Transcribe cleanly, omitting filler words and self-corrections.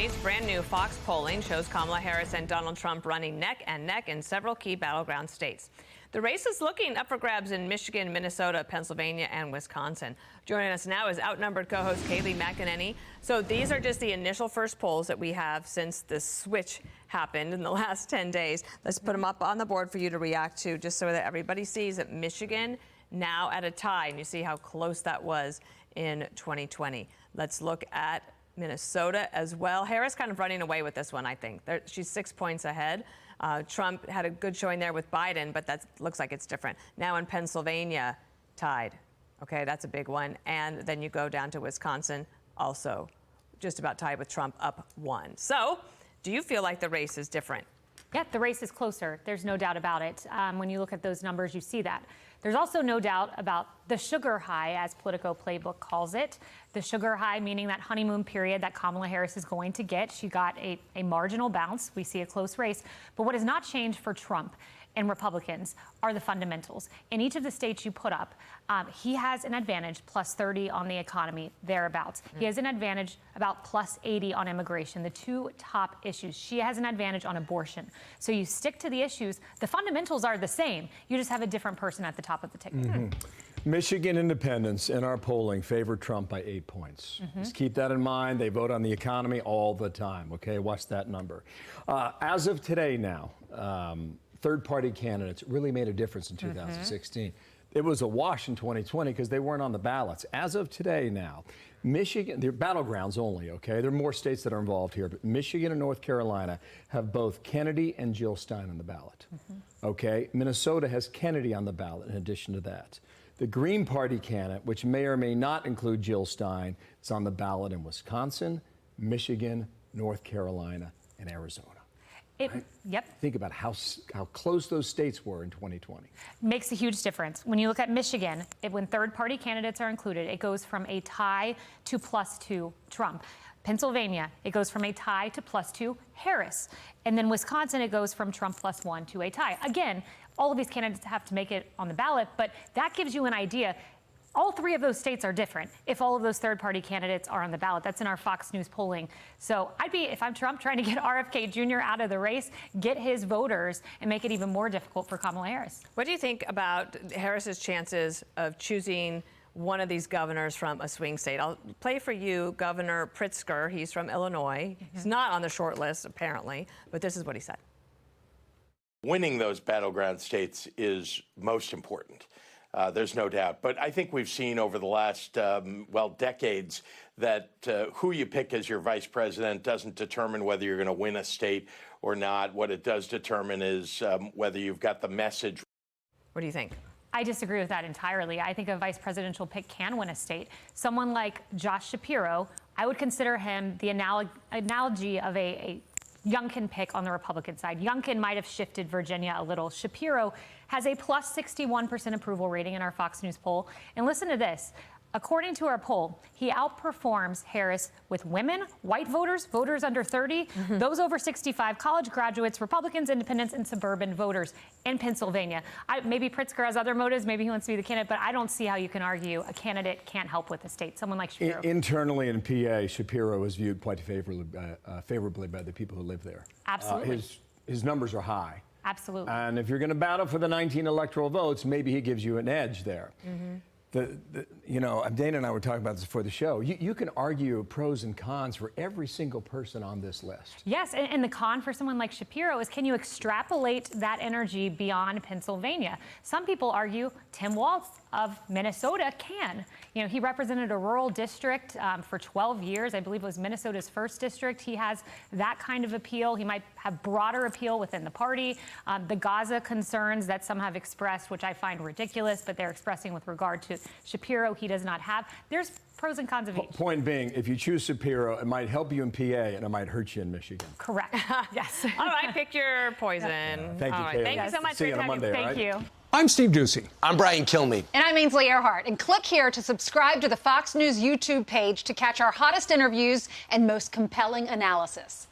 race. Brand new Fox polling shows Kamala Harris and Donald Trump running neck and neck in several key battleground states. The race is looking up for grabs in Michigan, Minnesota, Pennsylvania, and Wisconsin. Joining us now is Outnumbered co-host Kayleigh McEnany. So these are just the initial first polls that we have since the switch happened in the last 10 days. Let's put them up on the board for you to react to, just so that everybody sees that Michigan now at a tie, and you see how close that was in 2020. Let's look at Minnesota as well. Harris kind of running away with this one, I think. She's 6 points ahead. Trump had a good showing there with Biden, but that looks like it's different. Now in Pennsylvania, tied. Okay, that's a big one. And then you go down to Wisconsin, also just about tied with Trump, up 1. So do you feel like the race is different? Yeah, the race is closer. There's no doubt about it. When you look at those numbers, you see that. There's also no doubt about the sugar high, as Politico Playbook calls it. The sugar high, meaning that honeymoon period that Kamala Harris is going to get. She got a marginal bounce. We see a close race. But what has not changed for Trump and Republicans are the fundamentals. In each of the states you put up, he has an advantage, plus 30 on the economy, thereabouts. He has an advantage about plus 80 on immigration, the two top issues. She has an advantage on abortion. So you stick to the issues. The fundamentals are the same. You just have a different person at the top of the ticket. Michigan independents in our polling favor Trump by 8 points. Just keep that in mind. They vote on the economy all the time. Okay, watch that number. As of today now, third-party candidates really made a difference in 2016. It was a wash in 2020 because they weren't on the ballots. As of today now, Michigan, they're battlegrounds only, okay? There are more states that are involved here, but Michigan and North Carolina have both Kennedy and Jill Stein on the ballot, okay? Minnesota has Kennedy on the ballot in addition to that. The Green Party candidate, which may or may not include Jill Stein, is on the ballot in Wisconsin, Michigan, North Carolina, and Arizona. Yep. Think about how close those states were in 2020. Makes a huge difference. When you look at Michigan, when third-party candidates are included, it goes from a tie to +2 Trump. Pennsylvania, it goes from a tie to +2 Harris. And then Wisconsin, it goes from Trump +1 to a tie. Again, all of these candidates have to make it on the ballot, but that gives you an idea. All three of those states are different if all of those third-party candidates are on the ballot. That's in our Fox News polling. So I'd be, if I'm Trump, trying to get RFK Jr. out of the race, get his voters, and make it even more difficult for Kamala Harris. What do you think about Harris's chances of choosing one of these governors from a swing state? I'll play for you Governor Pritzker. He's from Illinois. He's not on the short list, apparently, but this is what he said. Winning those battleground states is most important. There's no doubt. But I think we've seen over the last, decades that who you pick as your vice president doesn't determine whether you're going to win a state or not. What it does determine is whether you've got the message. What do you think? I disagree with that entirely. I think a vice presidential pick can win a state. Someone like Josh Shapiro, I would consider him the analogy of a Youngkin pick on the Republican side. Youngkin might have shifted Virginia a little. Shapiro has a plus 61% approval rating in our Fox News poll. And listen to this. According to our poll, he outperforms Harris with women, white voters, voters under 30, those over 65, college graduates, Republicans, independents, and suburban voters in Pennsylvania. Maybe Pritzker has other motives. Maybe he wants to be the candidate, but I don't see how you can argue a candidate can't help with the state. Someone like Shapiro. Internally in PA, Shapiro is viewed quite favorably by the people who live there. Absolutely. His numbers are high. Absolutely. And if you're going to battle for the 19 electoral votes, maybe he gives you an edge there. Dana and I were talking about this before the show. You can argue pros and cons for every single person on this list. Yes, and the con for someone like Shapiro is, can you extrapolate that energy beyond Pennsylvania? Some people argue Tim Waltz of Minnesota can. You know, he represented a rural district for 12 years. I believe it was Minnesota's first district. He has that kind of appeal. He might have broader appeal within the party. The Gaza concerns that some have expressed, which I find ridiculous, but they're expressing with regard to Shapiro, he does not have. There's pros and cons of each. Point being, if you choose Shapiro, it might help you in PA and it might hurt you in Michigan. Correct. Yes. All right, pick your poison. Thank you, Kayleigh. Thank you so much. See you on Monday, Thank you. I'm Steve Ducey. I'm Brian Kilmeade. And I'm Ainsley Earhart. And click here to subscribe to the Fox News YouTube page to catch our hottest interviews and most compelling analysis.